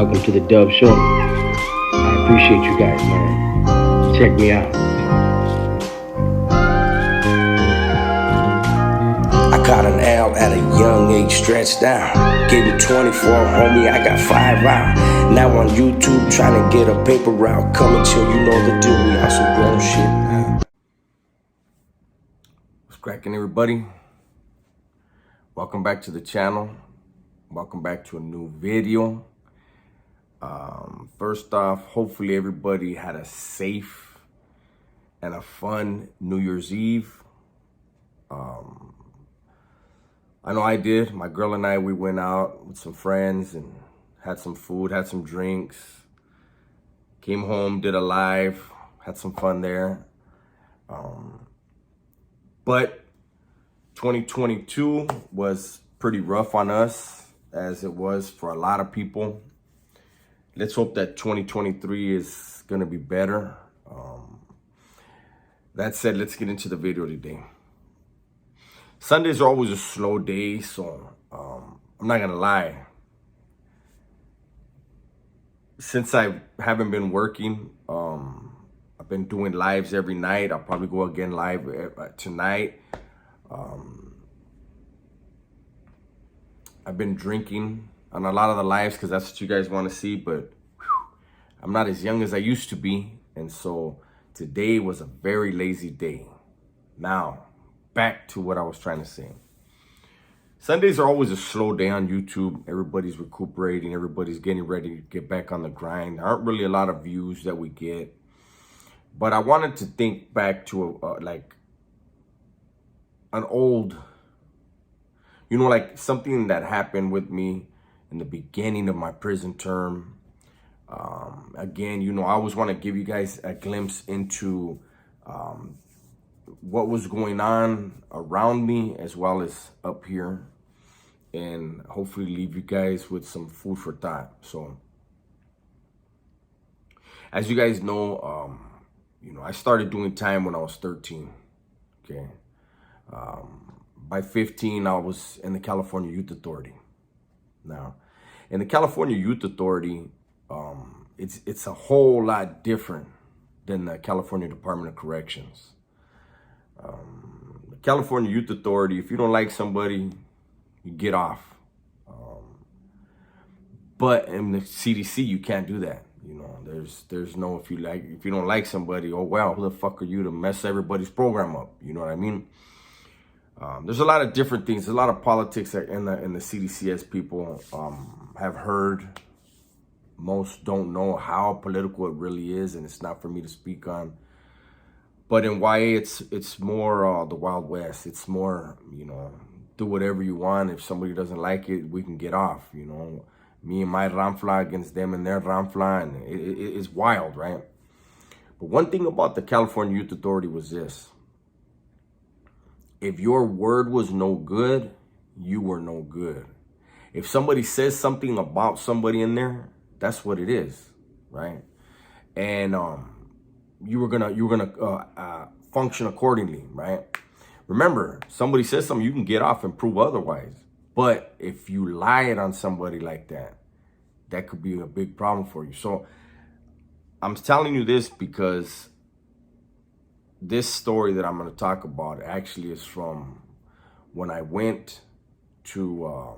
welcome to the Dove Show. I appreciate you guys, man. Check me out. I caught an L at a young age, stretched out. Gave me 24, homie, I got 5 out. Now on YouTube, trying to get a paper route. Coming till you know the deal, we on some grown shit now. What's cracking, everybody? Welcome back to the channel. Welcome back to a new video. First off, hopefully everybody had a safe and a fun New Year's Eve. I know I did. My girl and I, we went out with some friends and had some food, had some drinks, came home, did a live, had some fun there. But 2022 was pretty rough on us, as it was for a lot of people. Let's hope that 2023 is gonna be better. That said, let's get into the video today. Sundays are always a slow day, so I'm not gonna lie. Since I haven't been working, I've been doing lives every night. I'll probably go again live tonight. I've been drinking on a lot of the lives because that's what you guys want to see, but I'm not as young as I used to be, and so today was a very lazy day. Now, back to what I was trying to say. Sundays are always a slow day on YouTube. Everybody's recuperating. Everybody's getting ready to get back on the grind. There aren't really a lot of views that we get. But I wanted to think back to like an old, like something that happened with me in the beginning of my prison term. Again, I always want to give you guys a glimpse into what was going on around me as well as up here, and hopefully leave you guys with some food for thought. So as you guys know, I started doing time when I was 13. Okay. By 15, I was in the California Youth Authority. Now, in the California Youth Authority, it's a whole lot different than the California Department of Corrections. The California Youth Authority, if you don't like somebody, you get off. But in the CDC, you can't do that. There's no, if you don't like somebody, oh well, who the fuck are you to mess everybody's program up? You know what I mean? There's a lot of different things. There's a lot of politics that in the CDCS people have heard. Most don't know how political it really is, and it's not for me to speak on. But in YA, it's more the Wild West. It's more, do whatever you want. If somebody doesn't like it, we can get off. Me and my Ramfla against them and their Ramfla, and it's wild, right? But one thing about the California Youth Authority was this. If your word was no good, you were no good. If somebody says something about somebody in there, that's what it is, right? And you were gonna function accordingly, right? Remember, somebody says something, you can get off and prove otherwise. But if you lied on somebody like that, that could be a big problem for you. So I'm telling you this because this story that I'm going to talk about actually is from when I went to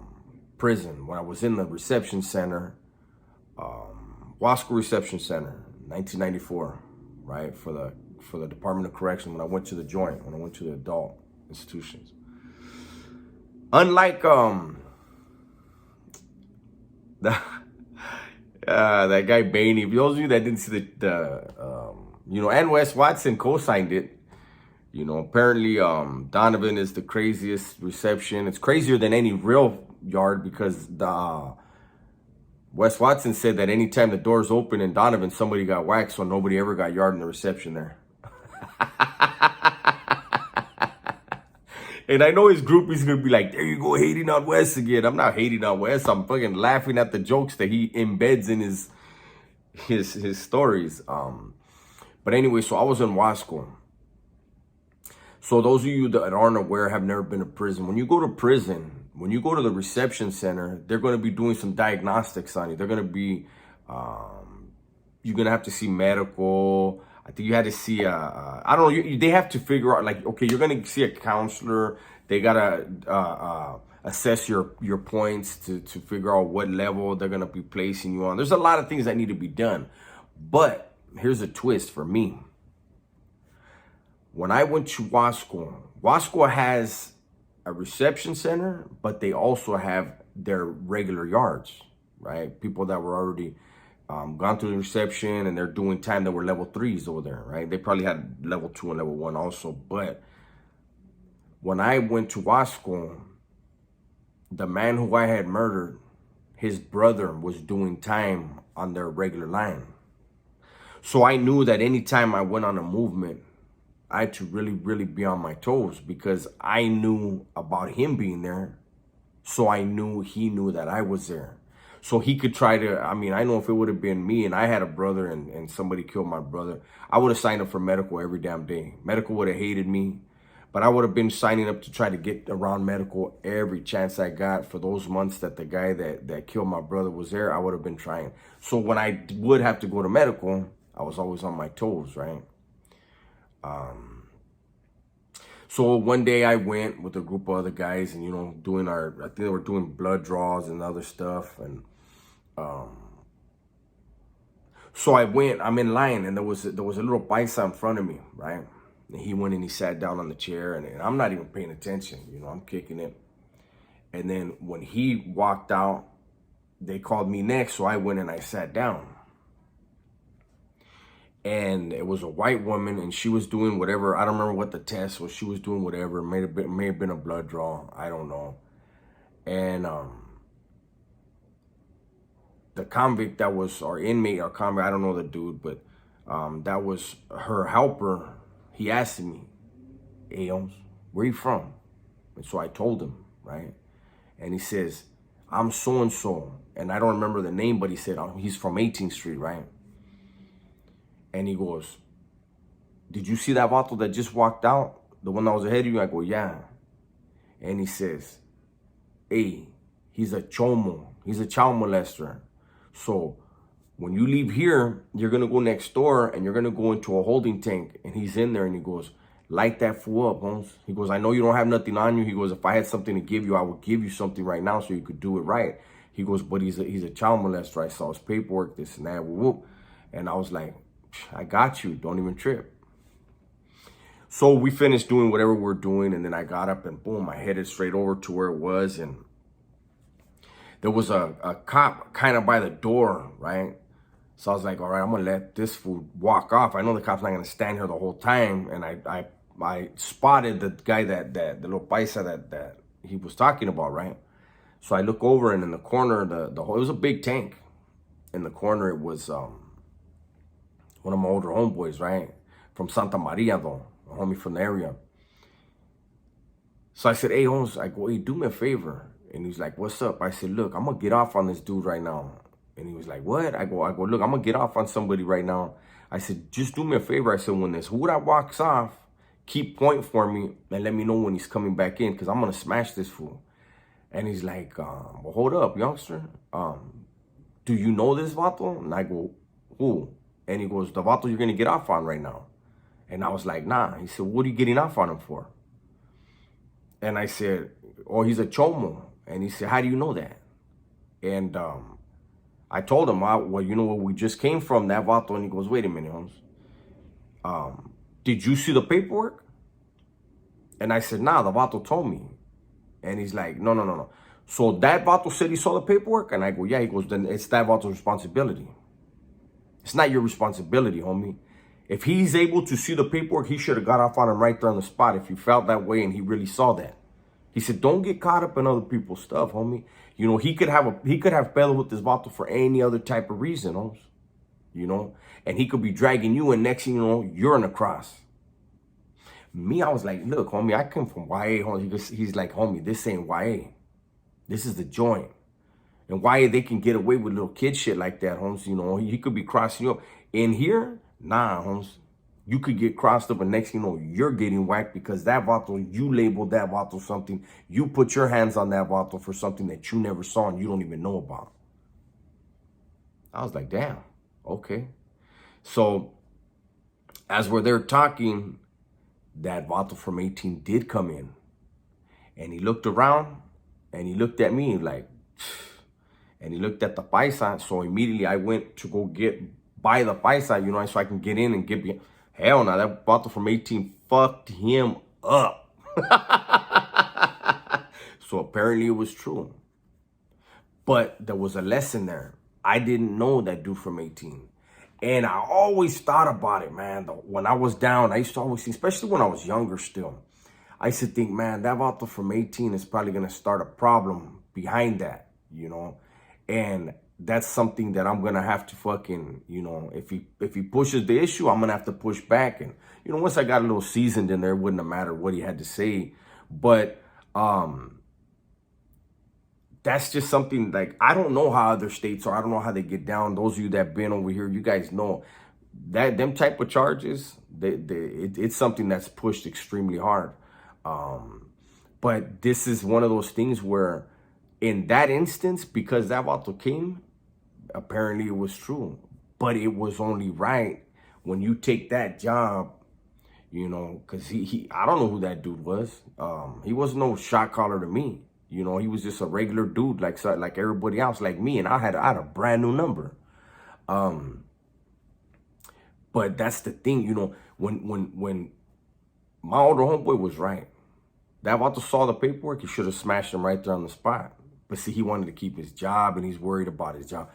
prison, when I was in the reception center, Wasco Reception Center, 1994, right, for the Department of Correction, when I went to the joint, when I went to the adult institutions. Unlike that guy Bainey, for those of you that didn't see and Wes Watson co-signed it. Apparently Donovan is the craziest reception. It's crazier than any real yard because Wes Watson said that anytime the doors open in Donovan, somebody got whacked, so nobody ever got yard in the reception there. And I know his groupies gonna be like, there you go, hating on Wes again. I'm not hating on Wes. I'm fucking laughing at the jokes that he embeds in his stories. But anyway, so I was in Wasco. So those of you that aren't aware, have never been to prison. When you go to prison, when you go to the reception center, they're going to be doing some diagnostics on you. They're going to be, you're going to have to see medical. I think you had to see, I don't know, they have to figure out, like, okay, you're going to see a counselor. They got to assess your points to figure out what level they're going to be placing you on. There's a lot of things that need to be done. But here's a twist for me. When I went to Wasco has a reception center, but they also have their regular yards, right? People that were already gone through the reception and they're doing time that were level 3s over there, right? They probably had level 2 and level 1 also. But when I went to Wasco, the man who I had murdered, his brother was doing time on their regular line. So I knew that anytime I went on a movement, I had to really, really be on my toes, because I knew about him being there. So I knew he knew that I was there. So he could try to, I mean, I know if it would have been me and I had a brother and somebody killed my brother, I would have signed up for medical every damn day. Medical would have hated me, but I would have been signing up to try to get around medical every chance I got. For those months that the guy that killed my brother was there, I would have been trying. So when I would have to go to medical, I was always on my toes, right? So one day I went with a group of other guys and, you know, doing I think they were doing blood draws and other stuff. And so I'm in line, and there was a little paisa in front of me, right? And he went and he sat down on the chair, and I'm not even paying attention, you know, I'm kicking it. And then when he walked out, they called me next, so I went and I sat down. And it was a white woman, and she was doing whatever. I don't remember what the test was. She was doing whatever. It may have been a blood draw. I don't know. And the convict that was, or inmate or convict, I don't know the dude, but that was her helper. He asked me, "Hey, Holmes, where you from?" And so I told him, right? And he says, "I'm so-and-so." And I don't remember the name, but he said, he's from 18th Street, right? And he goes, "Did you see that vato that just walked out? The one that was ahead of you?" I go, "Yeah." And he says, "Hey, he's a chomo. He's a child molester. So when you leave here, you're going to go next door and you're going to go into a holding tank." And he's in there, and he goes, "Light that fool up, Holmes." He goes, "I know you don't have nothing on you." He goes, "If I had something to give you, I would give you something right now so you could do it right." He goes, "But he's a child molester. I saw his paperwork, this and that." Whoop. And I was like, "I got you. Don't even trip." So we finished doing whatever we're doing, and then I got up and boom, I headed straight over to where it was. And there was a cop kind of by the door, right? So I was like, all right, I'm going to let this fool walk off. I know the cop's not going to stand here the whole time. And I spotted the guy the little paisa that he was talking about, right? So I look over, and in the corner, it was a big tank. In the corner, it was one of my older homeboys, right? From Santa Maria, though, a homie from the area. So I said, "Hey, Holmes," I go, "Hey, do me a favor." And he's like, "What's up?" I said, "Look, I'm going to get off on this dude right now." And he was like, "What?" I go, "Look, I'm going to get off on somebody right now." I said, "Just do me a favor." I said, "When this who that walks off, keep pointing for me and let me know when he's coming back in, because I'm going to smash this fool." And he's like, "Well, hold up, youngster. Do you know this vato?" And I go, "Who?" And he goes, "The vato you're going to get off on right now." And I was like, "Nah." He said, "What are you getting off on him for?" And I said, "Oh, he's a chomo." And he said, "How do you know that?" And I told him, "Well, you know where we just came from, that vato." And he goes, "Wait a minute, Holmes. Did you see the paperwork?" And I said, "Nah, the vato told me." And he's like, No. So that vato said he saw the paperwork?" And I go, "Yeah." He goes, "Then it's that vato's responsibility. It's not your responsibility, homie. If he's able to see the paperwork, he should have got off on him right there on the spot if you felt that way and he really saw that." He said, "Don't get caught up in other people's stuff, homie. You know, he could have pedo with this vato for any other type of reason, Holmes. You know, and he could be dragging you, and next thing you know, you're in the cross." Me, I was like, "Look, homie, I come from C.Y.A, homie." He's like, "Homie, this ain't C.Y.A. This is the joint. And C.Y.A, they can get away with little kid shit like that, Holmes. You know, he could be crossing you up. In here, nah, Holmes. You could get crossed up, and next thing you know, you're getting whacked because that vato, you labeled that vato something. You put your hands on that vato for something that you never saw and you don't even know about. I was like, damn, okay. So as we're there talking, that vato from 18 did come in. And he looked around and he looked at me like, and he looked at the paisa. So immediately I went to go buy the paisa, you know, so I can get in and get me. Hell no, that vato from 18 fucked him up. So apparently it was true. But there was a lesson there. I didn't know that dude from 18. And I always thought about it, man. When I was down, I used to always think, especially when I was younger still, I used to think, man, that vato from 18 is probably going to start a problem behind that, you know? And that's something that I'm going to have to fucking, you know, if he pushes the issue, I'm going to have to push back. And, you know, once I got a little seasoned in there, it wouldn't have mattered what he had to say. But that's just something, like, I don't know how other states are. I don't know how they get down. Those of you that have been over here, you guys know that them type of charges, it's something that's pushed extremely hard. But this is one of those things where in that instance, because that vato came, apparently it was true. But it was only right when you take that job, you know, because I don't know who that dude was. He was no shot caller to me. You know, he was just a regular dude like everybody else, like me. And I had a brand new number. But that's the thing, you know, when my older homeboy was right. That vato saw the paperwork, he should have smashed him right there on the spot. But see, he wanted to keep his job and he's worried about his job.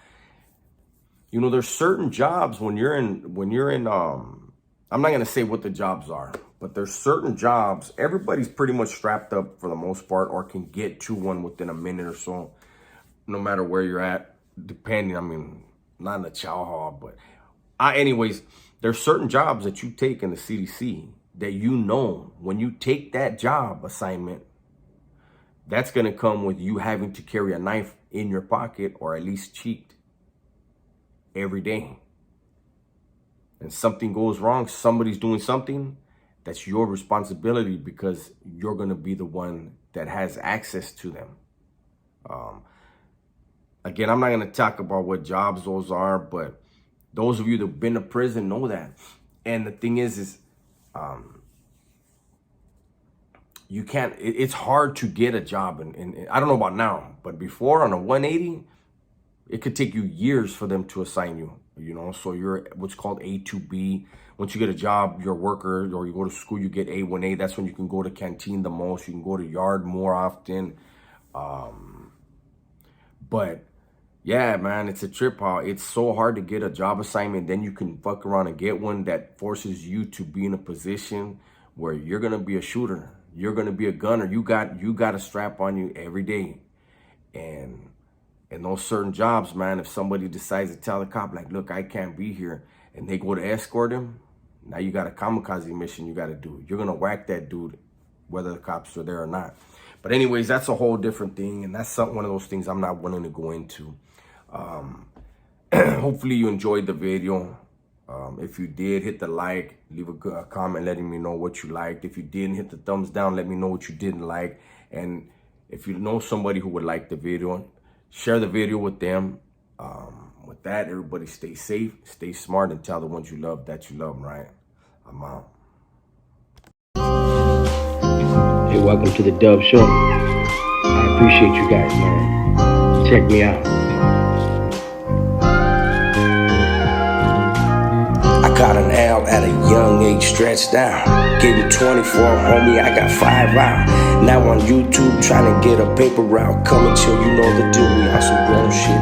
You know, there's certain jobs when you're in, I'm not going to say what the jobs are, but there's certain jobs, everybody's pretty much strapped up for the most part or can get to one within a minute or so, no matter where you're at, depending, I mean, not in the chow hall, but anyways, there's certain jobs that you take in the CDC that you know when you take that job assignment, that's going to come with you having to carry a knife in your pocket or at least cheeked every day. And something goes wrong, somebody's doing something, that's your responsibility because you're going to be the one that has access to them. Again, I'm not going to talk about what jobs those are, but those of you that have been to prison know that. And the thing is you can't, it's hard to get a job. And I don't know about now, but before on a 180, it could take you years for them to assign you, you know? So you're what's called A2B. Once you get a job, you're a worker, or you go to school, you get A1A. That's when you can go to canteen the most. You can go to yard more often. But yeah, man, it's a trip how it's so hard to get a job assignment. Then you can fuck around and get one that forces you to be in a position where you're going to be a shooter. You're going to be a gunner. You got a strap on you every day. And in those certain jobs, man, if somebody decides to tell the cop, like, look, I can't be here, and they go to escort him, now you got a kamikaze mission you got to do. You're going to whack that dude, whether the cops are there or not. But anyways, that's a whole different thing. And that's one of those things I'm not willing to go into. Hopefully you enjoyed the video. If you did, hit the like, leave a comment letting me know what you liked. If you didn't, hit the thumbs down, let me know what you didn't like. And if you know somebody who would like the video, share the video with them. With that, everybody stay safe, stay smart, and tell the ones you love that you love them, right? I'm out. Hey, welcome to the Dub Show. I appreciate you guys, man. Check me out. I caught an L at a young age, stretched out. Getting 24, homie, I got 5 out. Now on YouTube, trying to get a paper route. Coming till you know the deal, we on some grown shit.